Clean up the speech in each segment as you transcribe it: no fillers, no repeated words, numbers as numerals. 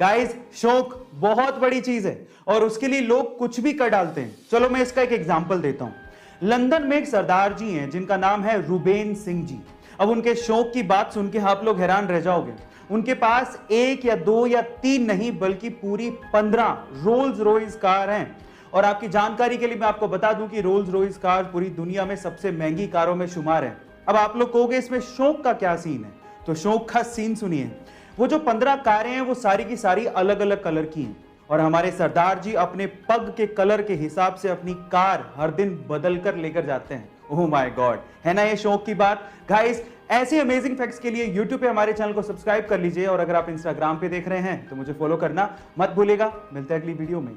Guys, शौक बहुत बड़ी चीज है और उसके लिए लोग कुछ भी कर डालते हैं। चलो मैं इसका एक एग्जांपल देता हूं। लंदन में एक सरदार जी हैं जिनका नाम है रुबेन सिंह जी। अब उनके शौक की बात सुन के आप लोग हैरान रह जाओगे। उनके पास एक या दो या तीन नहीं बल्कि पूरी 15 रोल्स रॉयस कार हैं। और आपकी जानकारी के लिए मैं आपको बता दूं कि रोल्स रॉयस कार पूरी दुनिया में सबसे महंगी कारों में शुमार है। अब आप लोग कहोगे इसमें शौक का क्या सीन है, तो शौक का सीन सुनिए। वो जो 15 कारें हैं वो सारी की सारी अलग अलग कलर की हैं और हमारे सरदार जी अपने पग के कलर के हिसाब से अपनी कार हर दिन बदल कर लेकर जाते हैं। ओह माय गॉड, है ना ये शौक की बात। गाइस, ऐसे अमेजिंग फैक्ट्स के लिए YouTube पे हमारे चैनल को सब्सक्राइब कर लीजिए और अगर आप Instagram पे देख रहे हैं तो मुझे फॉलो करना मत भूलिएगा। मिलते हैं अगली वीडियो में।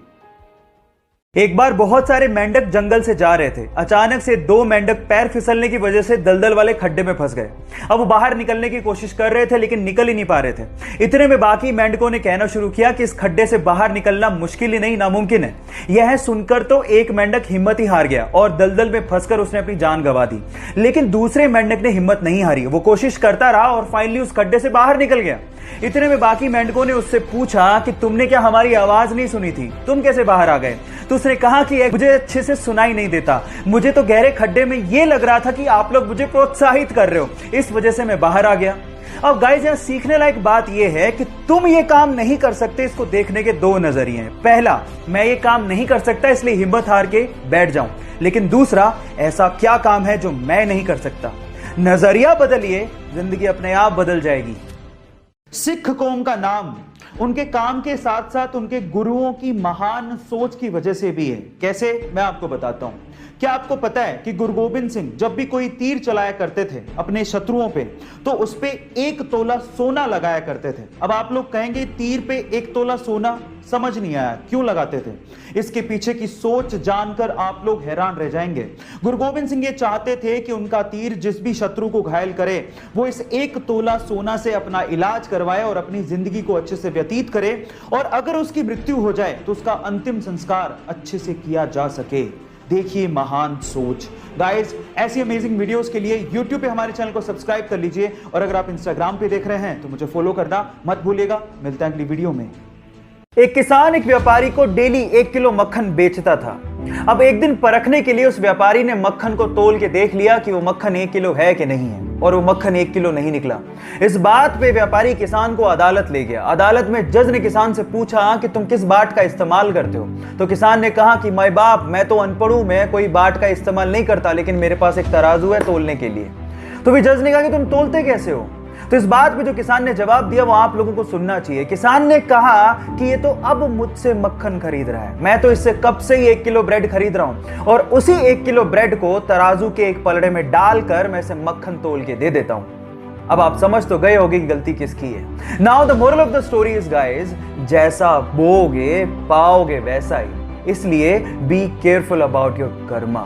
एक बार बहुत सारे मेंढक जंगल से जा रहे थे। अचानक से दो मेंढक पैर फिसलने की वजह से दलदल वाले खड्डे में फंस गए। अब वो बाहर निकलने की कोशिश कर रहे थे लेकिन निकल ही नहीं पा रहे थे। इतने में बाकी मेंढकों ने कहना शुरू किया कि इस खड्डे से बाहर निकलना मुश्किल ही नहीं नामुमकिन है। यह सुनकर तो एक मेंढक हिम्मत ही हार गया और दलदल में फंसकर उसने अपनी जान गंवा दी। लेकिन दूसरे मेंढक ने हिम्मत नहीं हारी, वो कोशिश करता रहा और फाइनली उस खड्डे से बाहर निकल गया। इतने में बाकी मेंढकों ने उससे पूछा कि तुमने क्या हमारी आवाज नहीं सुनी थी, तुम कैसे बाहर आ गए? तो उसने कहा कि मुझे अच्छे से सुनाई नहीं देता, मुझे तो गहरे खड्डे में यह लग रहा था कि आप लोग मुझे प्रोत्साहित कर रहे हो, इस वजह से मैं बाहर आ गया। अब गाइस, यहां सीखने लायक बात यह है कि तुम ये काम नहीं कर सकते, इसको देखने के दो नजरिए हैं। पहला, मैं ये काम नहीं कर सकता इसलिए हिम्मत हार के बैठ जाऊं। लेकिन दूसरा, ऐसा क्या काम है जो मैं नहीं कर सकता? नजरिया बदलिए, जिंदगी अपने आप बदल जाएगी। सिख कौम का नाम उनके काम के साथ साथ उनके गुरुओं की महान सोच की वजह से भी है। कैसे, मैं आपको बताता हूं। क्या आपको पता है कि गुरु गोबिंद सिंह जब भी कोई तीर चलाया करते थे अपने शत्रुओं पे तो उस पे 1 तोला सोना लगाया करते थे। अब आप लोग कहेंगे तीर पे 1 तोला सोना, समझ नहीं आया क्यों लगाते थे। इसके पीछे की सोच जानकर आप लोग हैरान रह जाएंगे। गुरु गोबिंद सिंह ये चाहते थे कि उनका तीर जिस भी शत्रु को घायल करे वो इस 1 तोला सोना से अपना इलाज करवाए और अपनी जिंदगी को अच्छे से व्यतीत करे और अगर उसकी मृत्यु हो जाए तो उसका अंतिम संस्कार अच्छे से किया जा सके। देखिए महान सोच। गाइस, ऐसी अमेजिंग वीडियोस के लिए YouTube पे हमारे चैनल को सब्सक्राइब कर लीजिए और अगर आप Instagram पे देख रहे हैं तो मुझे फॉलो करना मत भूलिएगा। मिलते हैं अगली वीडियो में। एक किसान एक व्यापारी को डेली 1 किलो मक्खन बेचता था। अब एक दिन परखने के लिए उस व्यापारी ने मक्खन को तोल के देख लिया कि वो मक्खन 1 किलो है कि नहीं है और वो मक्खन 1 किलो नहीं निकला। इस बात पे व्यापारी किसान को अदालत ले गया। अदालत में जज ने किसान से पूछा कि तुम किस बाट का इस्तेमाल करते हो? तो किसान ने कहा कि माय बाप, मैं तो अनपढ़ हूं, मैं कोई बाट का इस्तेमाल नहीं करता, लेकिन मेरे पास एक तराजू है तोलने के लिए। तो भी जज ने कहा कि तुम तोलते कैसे हो? तो इस बात पे जो किसान ने जवाब दिया वो आप लोगों को सुनना चाहिए। किसान ने कहा कि ये तो अब मुझसे मक्खन खरीद रहा है, मैं तो इससे कब से ही 1 किलो ब्रेड खरीद रहा हूं और उसी 1 किलो ब्रेड को तराजू के एक पलड़े में डालकर मैं इसे मक्खन तोल के दे देता हूं। अब आप समझ तो गए होंगे कि गलती किसकी है। Now the moral of the story is guys, जैसा बोओगे पाओगे वैसा ही, इसलिए be careful about your Karma.